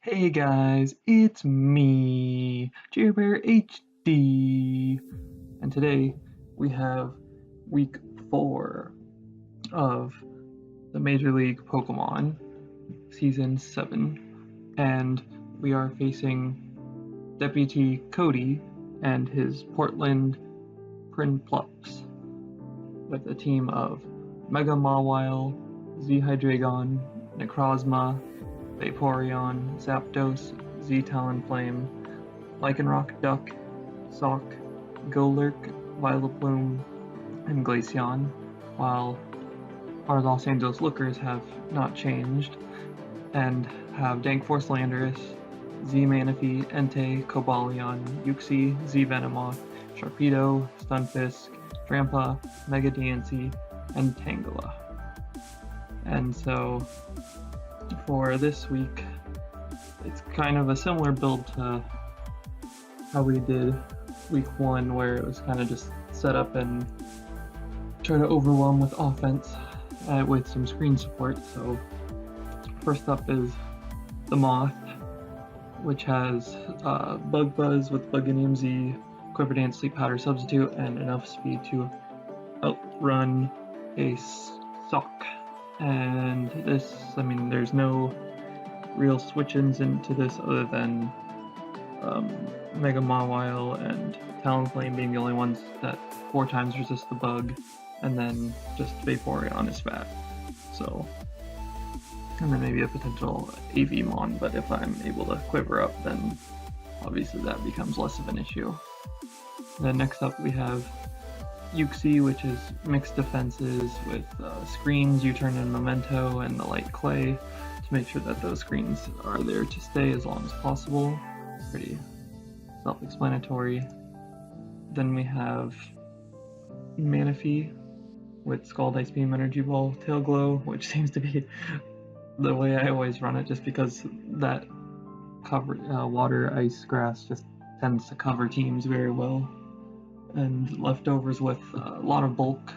Hey guys, it's me, Bear HD, and today we have week 4 of the Major League Pokemon Season 7, and we are facing Deputy Cody and his Portland Prinplups with a team of Mega Mawile, Z-Hydreigon, Necrozma, Vaporeon, Zapdos, Z-Talonflame, Lycanroc, Duck, Sock, Golurk, Vileplume, and Glaceon, while our Los Angeles Lookers have not changed and have Dankforce Landorus, Z-Manaphy, Entei, Cobalion, Uxie, Z-Venomoth, Sharpedo, Stunfisk, Drampa, Mega Diancie, and Tangela. And so for this week, it's kind of a similar build to how we did week 1, where it was kind of just set up and try to overwhelm with offense with some screen support. So first up is the Moth, which has Bug Buzz with Buganium Z, Quiver Dance, Sleep Powder Substitute, and enough speed to outrun a Sock. And this, I mean, there's no real switch-ins into this other than Mega Mawile and Talonflame being the only ones that 4 times resist the bug, and then just Vaporeon is fat. So, and then maybe a potential AV Mon, but if I'm able to quiver up, then obviously that becomes less of an issue. Then next up we have Uxie, which is mixed defenses with screens, U-turn and Memento, and the light clay to make sure that those screens are there to stay as long as possible. Pretty self-explanatory. Then we have Manaphy with Scald, Ice Beam, Energy Ball, Tail Glow, which seems to be the way I always run it, just because that cover water, ice, grass just tends to cover teams very well. And leftovers with a lot of bulk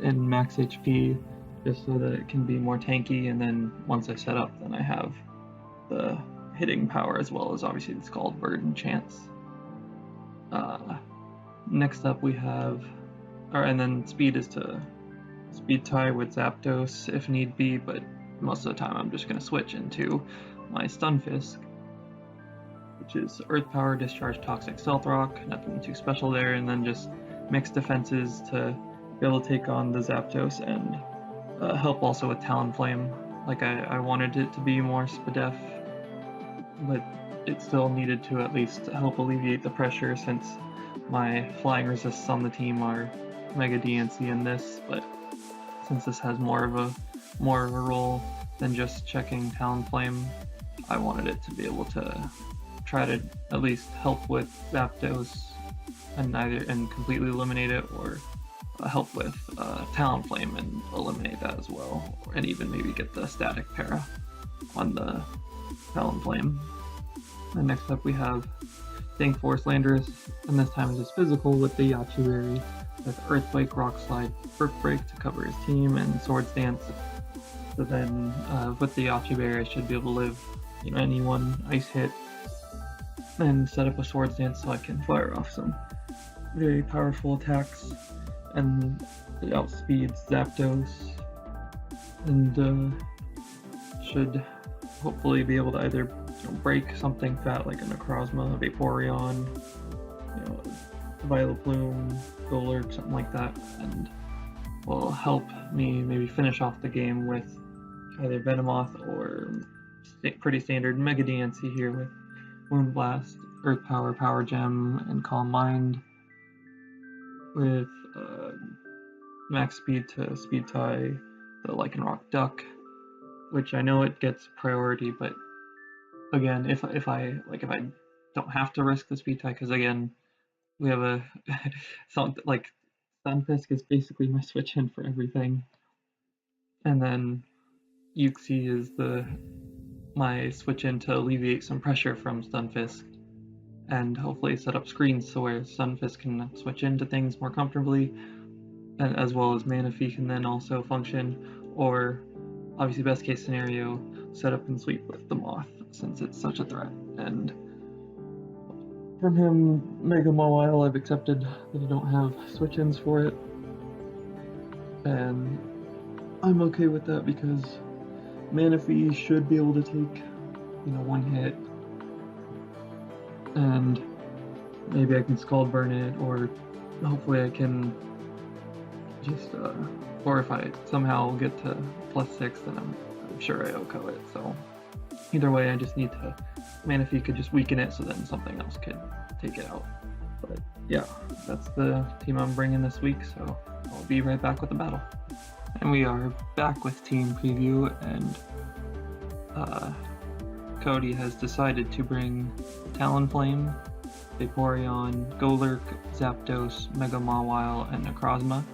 in max HP, just so that it can be more tanky, and then once I set up, then I have the hitting power as well as obviously the Scald Bird and Chance. Next up we have, and then speed is to speed tie with Zapdos if need be, but most of the time I'm just going to switch into my Stunfisk, which is Earth Power, Discharge, Toxic, Stealth Rock, nothing too special there, and then just mixed defenses to be able to take on the Zapdos and help also with Talonflame. Like I wanted it to be more Spadef, but it still needed to at least help alleviate the pressure since my flying resists on the team are Mega Diancie in this, but since this has more of a role than just checking Talonflame, I wanted it to be able to try to at least help with Zapdos and completely eliminate it, or help with Talonflame and eliminate that as well, and even maybe get the static para on the Talonflame. And next up we have Dankforce Landorus, and this time it's physical with the Yachiberry with Earthquake, Rock Slide, Perk Break to cover his team, and Swords Dance. So then with the Yachiberry I should be able to live any one ice hit and set up a Swords Dance so I can fire off some very powerful attacks, and it outspeeds Zapdos, and should hopefully be able to either break something fat like a Necrozma, Vaporeon, Vileplume, Golurk, something like that, and will help me maybe finish off the game with either Venomoth or pretty standard Mega Diancie here with Moonblast, Earth Power, Power Gem, and Calm Mind, with max speed to speed tie the Lycanroc Duck, which I know it gets priority, but again, if I don't have to risk the speed tie, because again, we have a Stunfisk is basically my switch in for everything, and then Uxie is my switch in to alleviate some pressure from Stunfisk, and hopefully set up screens so where Stunfisk can switch into things more comfortably, and as well as Manaphy can then also function, or obviously best case scenario, set up and sleep with the Moth since it's such a threat. And from him, Mega Mawile, I've accepted that I don't have switch-ins for it. And I'm okay with that because Manaphy should be able to take, one hit. And maybe I can Scald Burn it, or hopefully I can just, or if I somehow get to +6, then I'm sure I OHKO it. So either way, I just need to, Manaphy could just weaken it so then something else could take it out. But yeah, that's the team I'm bringing this week, so I'll be right back with the battle. And we are back with team preview, and Cody has decided to bring Talonflame, Vaporeon, Golurk, Zapdos, Mega Mawile, and Necrozma.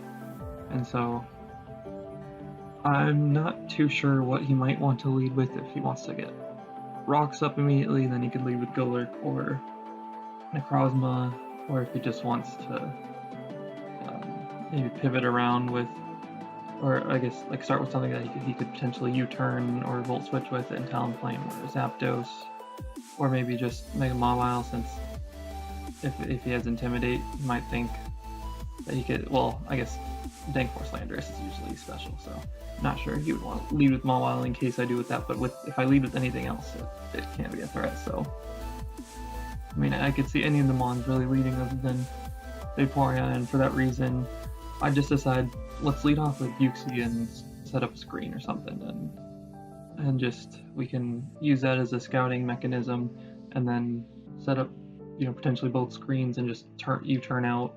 And so I'm not too sure what he might want to lead with. If he wants to get Rocks up immediately, then he could lead with Golurk or Necrozma, or if he just wants to maybe pivot around with, or I guess like start with something that he could potentially U-turn or Volt Switch with in Talonflame or Zapdos, or maybe just Mega Mawile, since if he has Intimidate, he might think that he could, well, I guess Dank Force Landorus is usually special, so I'm not sure he would want to lead with Mawile in case I do with that, but if I lead with anything else, it can't be a threat. So I mean, I could see any of the Mons really leading other than Vaporeon, and for that reason, I just decide, let's lead off with Uxie and set up a screen or something, and just, we can use that as a scouting mechanism, and then set up, potentially both screens and just turn out,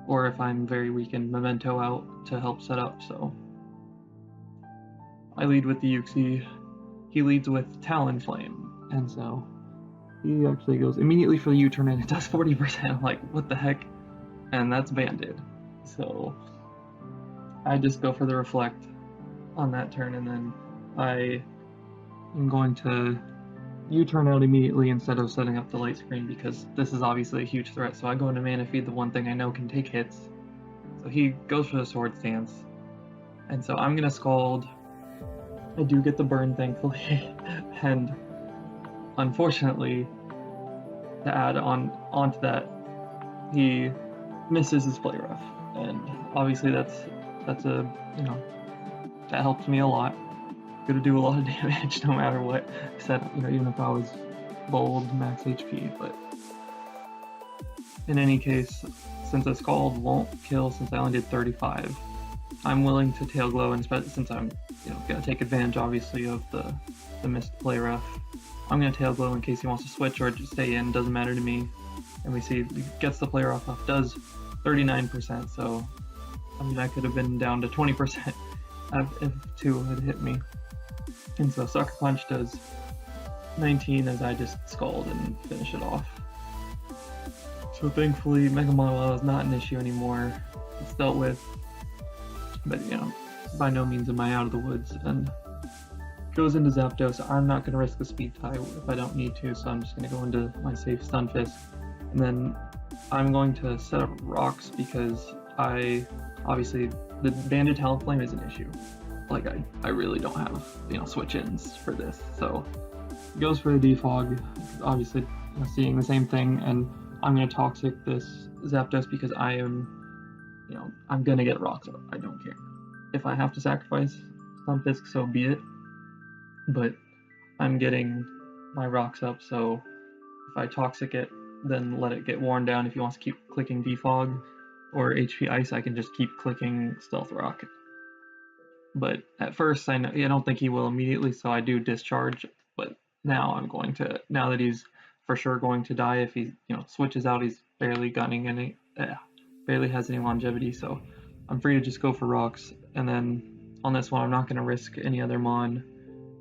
or if I'm very weak, and Memento out to help set up. So I lead with the Uxie, he leads with Talonflame, and so he actually goes immediately for the U-turn, and it does 40%. I'm like, what the heck? And that's banded. So I just go for the Reflect on that turn, and then I am going to U-turn out immediately instead of setting up the light screen, because this is obviously a huge threat. So I go into Manaphy, the one thing I know can take hits. So he goes for the Sword Stance, and so I'm gonna Scald. I do get the burn, thankfully, and unfortunately, to add onto that, he misses his Play Rough, and obviously that's a, that helps me a lot. Gonna do a lot of damage no matter what, except, even if I was bold max HP. But in any case, since a Scald won't kill, since I only did 35, I'm willing to Tail Glow, and since I'm gonna take advantage obviously of the missed Play Rough, I'm gonna Tail Glow in case he wants to switch or just stay in, doesn't matter to me. And we see he gets the Play Rough off, does 39%, so I mean I could have been down to 20% if 2 had hit me. And so Sucker Punch does 19 as I just Scald and finish it off. So thankfully Mega Mawile is not an issue anymore. It's dealt with, but by no means am I out of the woods. And goes into Zapdos. I'm not going to risk a Speed Tie if I don't need to, so I'm just going to go into my safe Stunfisk. And then I'm going to set up Rocks because obviously the banded Talonflame is an issue. Like I really don't have switch-ins for this, so he goes for the Defog, obviously seeing the same thing, and I'm gonna Toxic this Zapdos because I am, I'm gonna get Rocks up. I don't care if I have to sacrifice Stunfisk, so be it. But I'm getting my Rocks up, so if I Toxic it, then let it get worn down. If he wants to keep clicking Defog or HP Ice, I can just keep clicking Stealth Rock. But at first, I don't think he will immediately, so I do Discharge. But now now that he's for sure going to die, if he switches out, he's barely gunning any, barely has any longevity. So I'm free to just go for Rocks. And then on this one, I'm not going to risk any other Mon,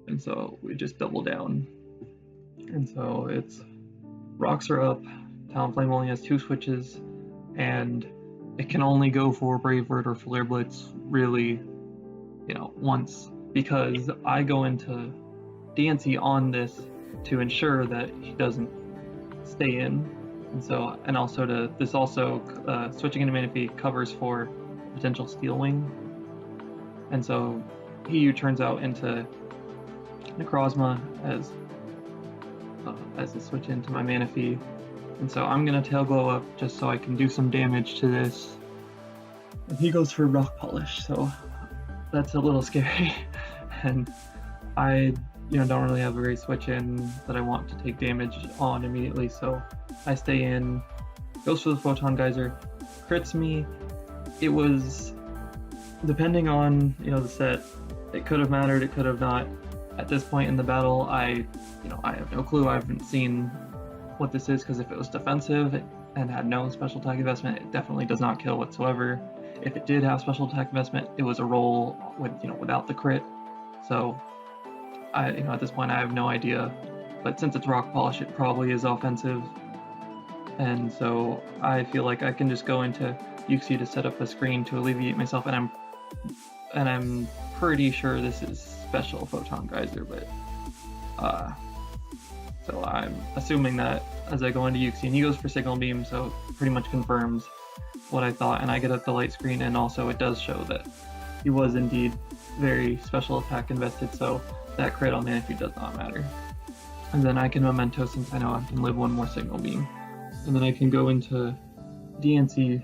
and so we just double down. And so it's Rocks are up. Talonflame only has 2 switches, and it can only go for Brave Bird or Flare Blitz really, once, because I go into DNC on this to ensure that he doesn't stay in, and also this also switching into Manaphy covers for potential Steel Wing, and so he turns out into Necrozma as a switch into my Manaphy. And so I'm gonna Tail Glow up just so I can do some damage to this. And he goes for Rock Polish, so that's a little scary. And I don't really have a great switch in that I want to take damage on immediately, so I stay in, goes for the Photon Geyser, crits me. It was, depending on the set, it could have mattered, it could have not. At this point in the battle, I have no clue. I haven't seen what this is, because if it was defensive and had no special attack investment, it definitely does not kill whatsoever. If it did have special attack investment, it was a roll with without the crit. So at this point I have no idea, but since it's Rock Polish, it probably is offensive, and so I feel like I can just go into HAXing to set up a screen to alleviate myself, and I'm pretty sure this is special Photon Geyser, but so I'm assuming that as I go into HAXing, and he goes for Signal Beam, so pretty much confirms what I thought, and I get up the light screen, and also it does show that he was indeed very special attack invested, so that crit on Manaphy does not matter. And then I can Memento, since I know I can live one more Signal Beam. And then I can go into DNC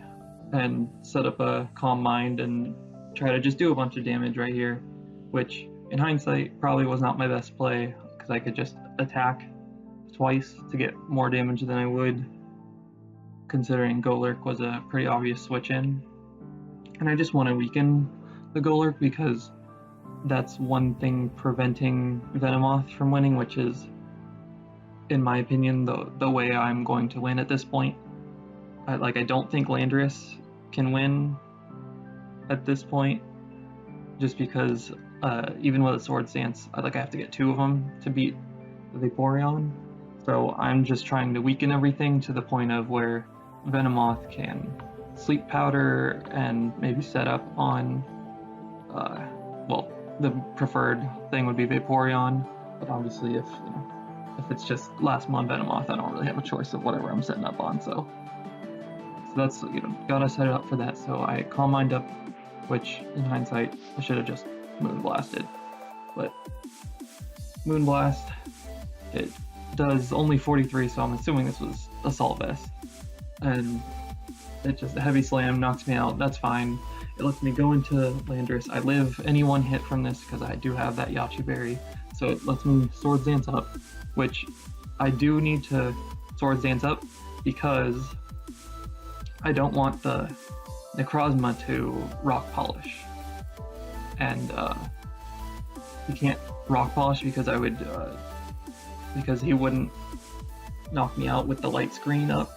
and set up a Calm Mind and try to just do a bunch of damage right here, which in hindsight probably was not my best play, because I could just attack twice to get more damage than I would, considering Golurk was a pretty obvious switch in. And I just want to weaken the Golurk, because that's one thing preventing Venomoth from winning, which is, in my opinion, the way I'm going to win at this point. I don't think Landorus can win at this point, just because even with a Sword Stance, I have to get 2 of them to beat the Vaporeon. So I'm just trying to weaken everything to the point of where Venomoth can Sleep Powder and maybe set up on, the preferred thing would be Vaporeon, but obviously if it's just last mon Venomoth, I don't really have a choice of whatever I'm setting up on, so that's, gotta set it up for that. So I Calm Mind up, which in hindsight I should have just Moonblasted, but Moonblast, it does only 43, so I'm assuming this was Assault Vest, and it just, a Heavy Slam knocks me out. That's fine. It lets me go into Landorus. I live any one hit from this because I do have that Yachi Berry, so it lets me Swords Dance up, which I do need to Swords Dance up because I don't want the Necrozma to Rock Polish, and he can't Rock Polish because I would because he wouldn't knock me out with the light screen up.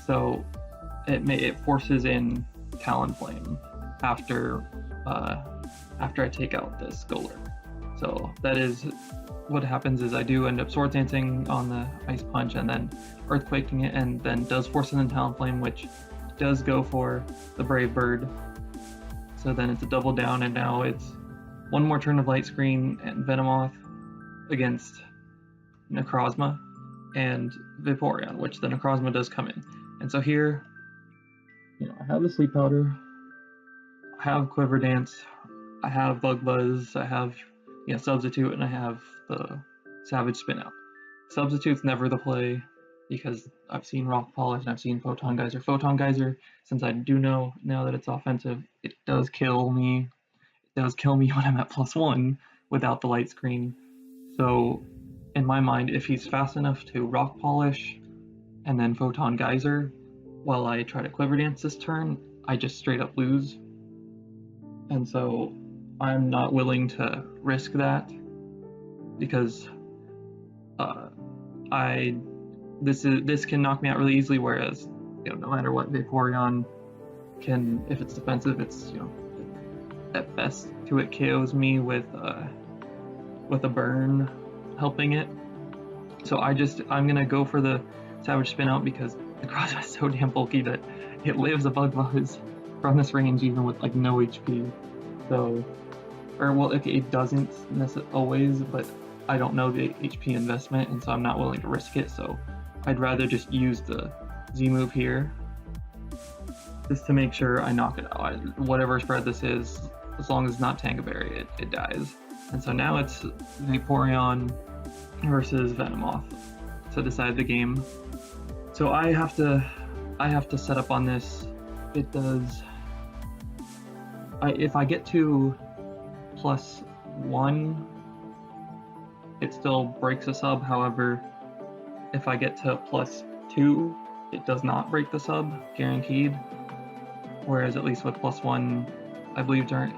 So it forces in Talonflame after I take out this Golurk. So that is what happens, is I do end up Sword Dancing on the Ice Punch and then Earthquaking it, and then does force in the Talonflame, which does go for the Brave Bird. So then it's a double down, and now it's one more turn of Light Screen and Venomoth against Necrozma and Vaporeon, which the Necrozma does come in. And so here, I have the Sleep Powder, I have Quiver Dance, I have Bug Buzz, I have Substitute, and I have the Savage Spin Out. Substitute's never the play because I've seen Rock Polish and I've seen Photon Geyser. Photon Geyser, since I do know now that it's offensive, it does kill me. It does kill me when I'm at +1 without the light screen. So in my mind, if he's fast enough to Rock Polish and then Photon Geyser while I try to Quiver Dance this turn, I just straight up lose. And so I'm not willing to risk that because this can knock me out really easily, whereas no matter what, Vaporeon can, if it's defensive, it's at best it KOs me with a burn helping it. So I'm gonna go for the Savage Spin Out because the Necrozma is so damn bulky that it lives a Bug Buzz from this range even with no HP. So, it doesn't necessarily always, but I don't know the HP investment, and so I'm not willing to risk it. So I'd rather just use the Z move here just to make sure I knock it out. Whatever spread this is, as long as it's not Tangaberry, it dies. And so now it's Vaporeon versus Venomoth to decide the game. So I have to set up on this. It does. If I get to +1, it still breaks a sub. However, if I get to +2, it does not break the sub, guaranteed. Whereas at least with +1, I believe during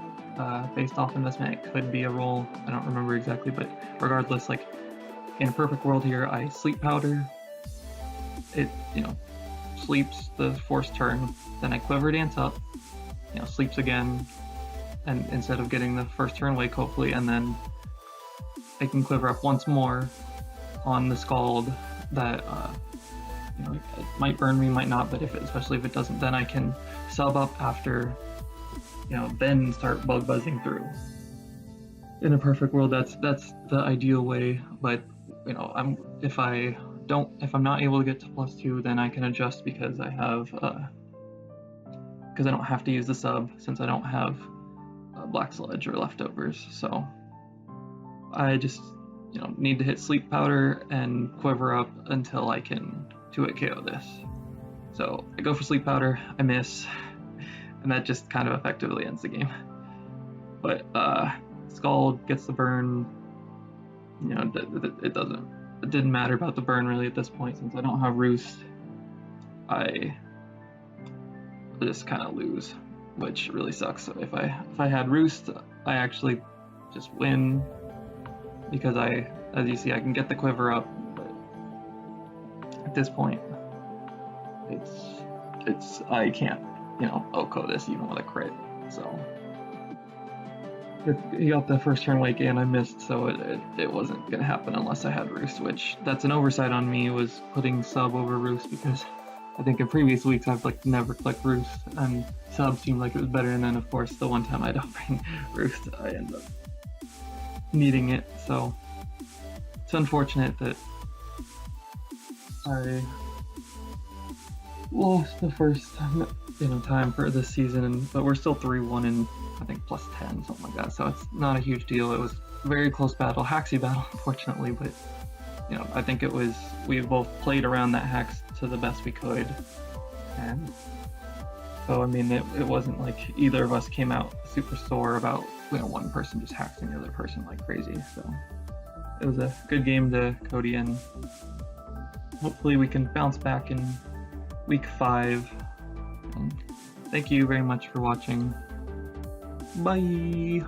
based off investment, it could be a roll. I don't remember exactly, but regardless, like in a perfect world here, I sleep powder. It sleeps the forced turn, then I quiver dance up, sleeps again, and instead of getting the first turn wake hopefully, and then I can quiver up once more on the Scald that it might burn me, might not, but especially if it doesn't, then I can sub up after, then start bug buzzing through. In a perfect world, that's the ideal way, but if I'm not able to get to +2, then I can adjust because I don't have to use the sub since I don't have Black Sludge or leftovers. So I just need to hit sleep powder and quiver up until I can 2-hit KO this. So I go for sleep powder, I miss, and that just kind of effectively ends the game. But Scald gets the burn. It didn't matter about the burn really at this point since I don't have Roost. I just kind of lose, which really sucks. So if I had Roost, I actually just win because as you see, I can get the quiver up. But at this point, I can't OHKO this even with a crit. So he got the first turn wake and I missed, so it wasn't gonna happen unless I had Roost, which that's an oversight on me, was putting sub over Roost, because I think in previous weeks I've never clicked Roost and sub seemed like it was better, and then of course the one time I don't bring Roost I end up needing it. So it's unfortunate that I lost the first time for this season, but we're still 3-1 and I think +10, something like that, so it's not a huge deal. It was a very close battle, HAXing battle, unfortunately, but I think we both played around that Hax to the best we could, and so it wasn't like either of us came out super sore about one person just HAXing the other person like crazy. So it was a good game to Cody, and hopefully we can bounce back in week 5. And thank you very much for watching. Bye!